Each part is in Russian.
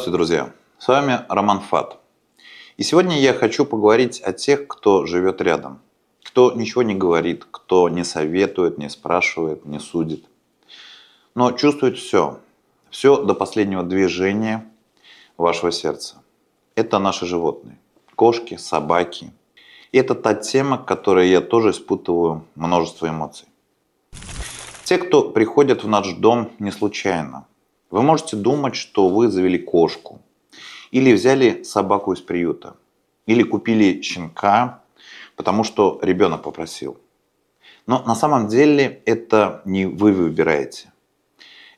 Здравствуйте, друзья! С вами Роман Фат. И сегодня я хочу поговорить о тех, кто живет рядом. Кто ничего не говорит, кто не советует, не спрашивает, не судит. Но чувствует все. Все до последнего движения вашего сердца. Это наши животные. Кошки, собаки. И это та тема, к которой я тоже испытываю множество эмоций. Те, кто приходят в наш дом не случайно. Вы можете думать, что вы завели кошку. Или взяли собаку из приюта. Или купили щенка, потому что ребенок попросил. Но на самом деле это не вы выбираете.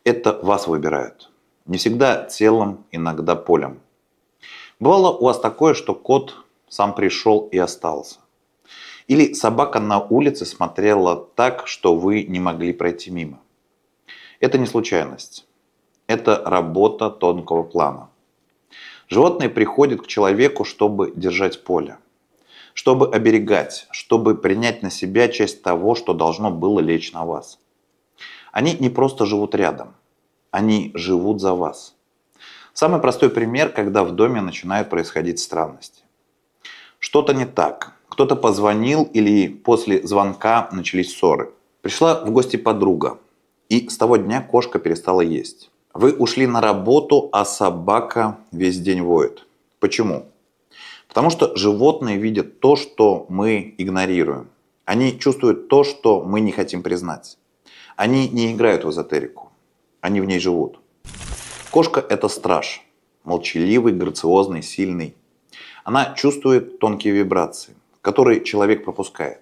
Это вас выбирают. Не всегда телом, иногда полем. Бывало у вас такое, что кот сам пришел и остался. Или собака на улице смотрела так, что вы не могли пройти мимо. Это не случайность. Это работа тонкого плана. Животные приходят к человеку, чтобы держать поле, чтобы оберегать, чтобы принять на себя часть того, что должно было лечь на вас. Они не просто живут рядом, они живут за вас. Самый простой пример, когда в доме начинают происходить странности. Что-то не так. Кто-то позвонил или после звонка начались ссоры. Пришла в гости подруга, и с того дня кошка перестала есть. Вы ушли на работу, а собака весь день воет. Почему? Потому что животные видят то, что мы игнорируем. Они чувствуют то, что мы не хотим признать. Они не играют в эзотерику. Они в ней живут. Кошка – это страж. Молчаливый, грациозный, сильный. Она чувствует тонкие вибрации, которые человек пропускает.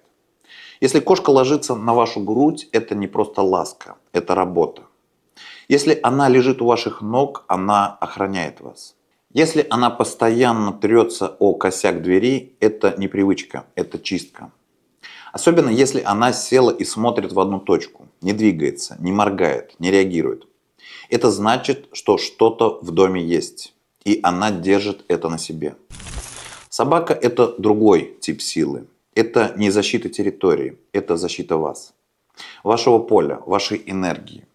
Если кошка ложится на вашу грудь, это не просто ласка, это работа. Если она лежит у ваших ног, она охраняет вас. Если она постоянно трется о косяк двери, это не привычка, это чистка. Особенно если она села и смотрит в одну точку, не двигается, не моргает, не реагирует. Это значит, что что-то в доме есть, и она держит это на себе. Собака – это другой тип силы. Это не защита территории, это защита вас. Вашего поля, вашей энергии.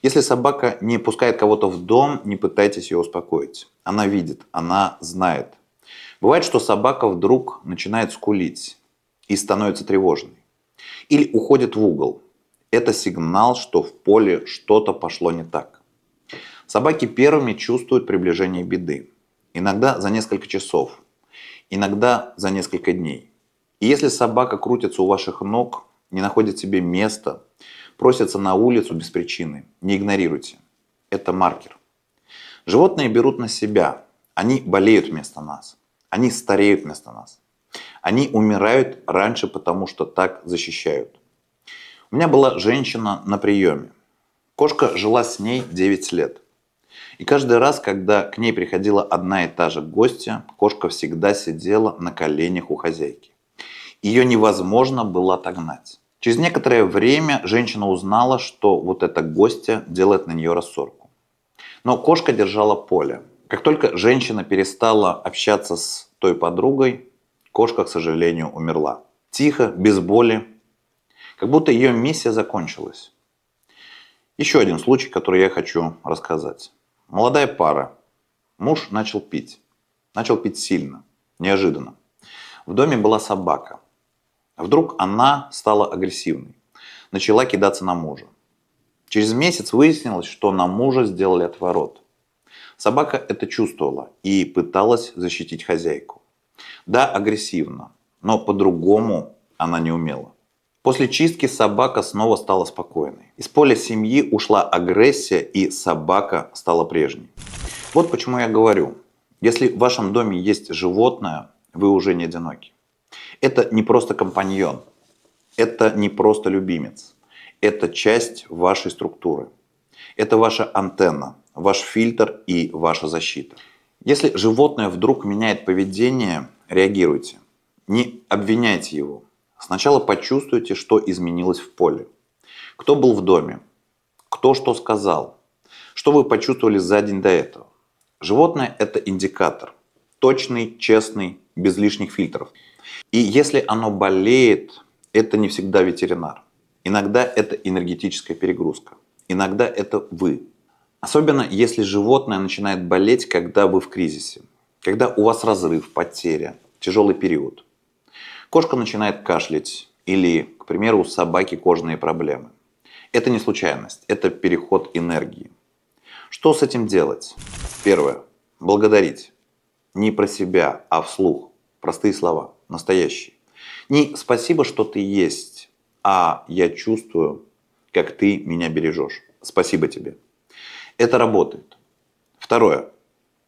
Если собака не пускает кого-то в дом, не пытайтесь ее успокоить. Она видит, она знает. Бывает, что собака вдруг начинает скулить и становится тревожной. Или уходит в угол. Это сигнал, что в поле что-то пошло не так. Собаки первыми чувствуют приближение беды. Иногда за несколько часов. Иногда за несколько дней. И если собака крутится у ваших ног, не находит себе места, просится на улицу без причины, не игнорируйте. Это маркер. Животные берут на себя. Они болеют вместо нас. Они стареют вместо нас. Они умирают раньше, потому что так защищают. У меня была женщина на приеме. Кошка жила с ней 9 лет. И каждый раз, когда к ней приходила одна и та же гостья, кошка всегда сидела на коленях у хозяйки. Ее невозможно было отогнать. Через некоторое время женщина узнала, что вот эта гостья делает на нее рассорку. Но кошка держала поле. Как только женщина перестала общаться с той подругой, кошка, к сожалению, умерла. Тихо, без боли. Как будто ее миссия закончилась. Еще один случай, который я хочу рассказать. Молодая пара. Муж начал пить. Начал пить сильно, неожиданно. В доме была собака. Вдруг она стала агрессивной. Начала кидаться на мужа. Через месяц выяснилось, что на мужа сделали отворот. Собака это чувствовала и пыталась защитить хозяйку. Да, агрессивно, но по-другому она не умела. После чистки собака снова стала спокойной. Из поля семьи ушла агрессия, и собака стала прежней. Вот почему я говорю, если в вашем доме есть животное, вы уже не одиноки. Это не просто компаньон, это не просто любимец, это часть вашей структуры. Это ваша антенна, ваш фильтр и ваша защита. Если животное вдруг меняет поведение, реагируйте. Не обвиняйте его. Сначала почувствуйте, что изменилось в поле. Кто был в доме? Кто что сказал? Что вы почувствовали за день до этого? Животное – это индикатор. Точный, честный, без лишних фильтров. И если оно болеет, это не всегда ветеринар. Иногда это энергетическая перегрузка. Иногда это вы. Особенно если животное начинает болеть, когда вы в кризисе, когда у вас разрыв, потеря, тяжелый период. Кошка начинает кашлять или, к примеру, у собаки кожные проблемы. Это не случайность, это переход энергии. Что с этим делать? Первое. Благодарить. Не про себя, а вслух. Простые слова, настоящие. Не «спасибо, что ты есть», а «я чувствую, как ты меня бережешь. Спасибо тебе». Это работает. Второе.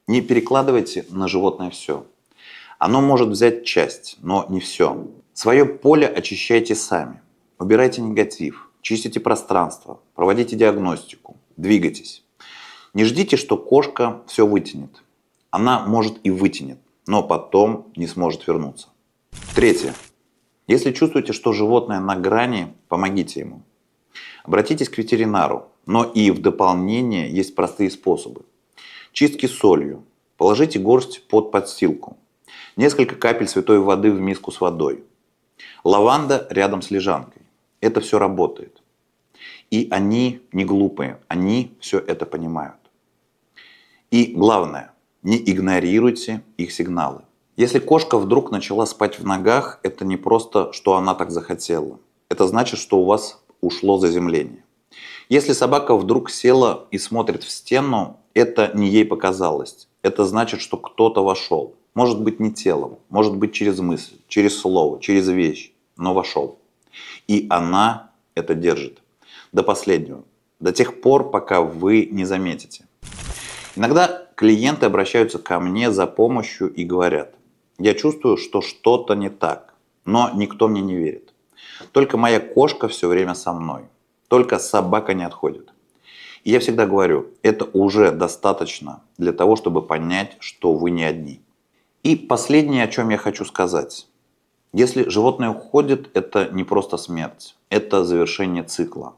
Не перекладывайте на животное все. Оно может взять часть, но не все. Свое поле очищайте сами. Убирайте негатив, чистите пространство, проводите диагностику, двигайтесь. Не ждите, что кошка все вытянет. Она может и вытянет, но потом не сможет вернуться. Третье. Если чувствуете, что животное на грани, помогите ему. Обратитесь к ветеринару, но и в дополнение есть простые способы. Чистки солью. Положите горсть под подстилку. Несколько капель святой воды в миску с водой. Лаванда рядом с лежанкой. Это все работает. И они не глупые, они все это понимают. И главное, не игнорируйте их сигналы. Если кошка вдруг начала спать в ногах, это не просто, что она так захотела. Это значит, что у вас ушло заземление. Если собака вдруг села и смотрит в стену, это не ей показалось. Это значит, что кто-то вошел. Может быть не телом, может быть через мысль, через слово, через вещь, но вошел. И она это держит. До последнего. До тех пор, пока вы не заметите. Иногда клиенты обращаются ко мне за помощью и говорят: я чувствую, что что-то не так, но никто мне не верит. Только моя кошка все время со мной. Только собака не отходит. И я всегда говорю, это уже достаточно для того, чтобы понять, что вы не одни. И последнее, о чем я хочу сказать. Если животное уходит, это не просто смерть, это завершение цикла.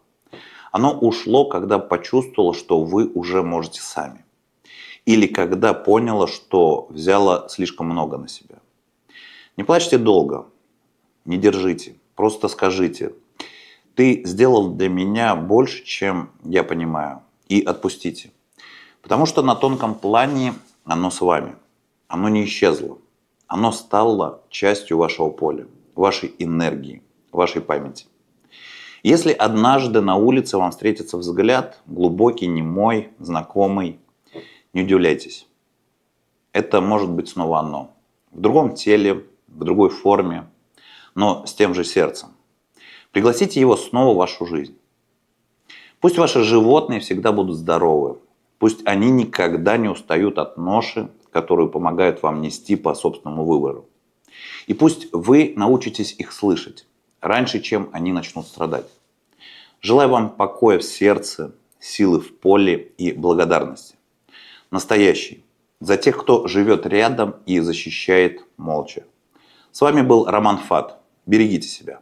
Оно ушло, когда почувствовало, что вы уже можете сами. Или когда поняло, что взяло слишком много на себя. Не плачьте долго, не держите, просто скажите: ты сделал для меня больше, чем я понимаю, и отпустите. Потому что на тонком плане оно с вами, оно не исчезло, оно стало частью вашего поля, вашей энергии, вашей памяти. Если однажды на улице вам встретится взгляд, глубокий, немой, знакомый, не удивляйтесь. Это может быть снова оно. В другом теле, в другой форме, но с тем же сердцем. Пригласите его снова в вашу жизнь. Пусть ваши животные всегда будут здоровы. Пусть они никогда не устают от ноши, которую помогают вам нести по собственному выбору. И пусть вы научитесь их слышать раньше, чем они начнут страдать. Желаю вам покоя в сердце, силы в поле и благодарности. Настоящий. За тех, кто живет рядом и защищает молча. С вами был Роман Фат. Берегите себя.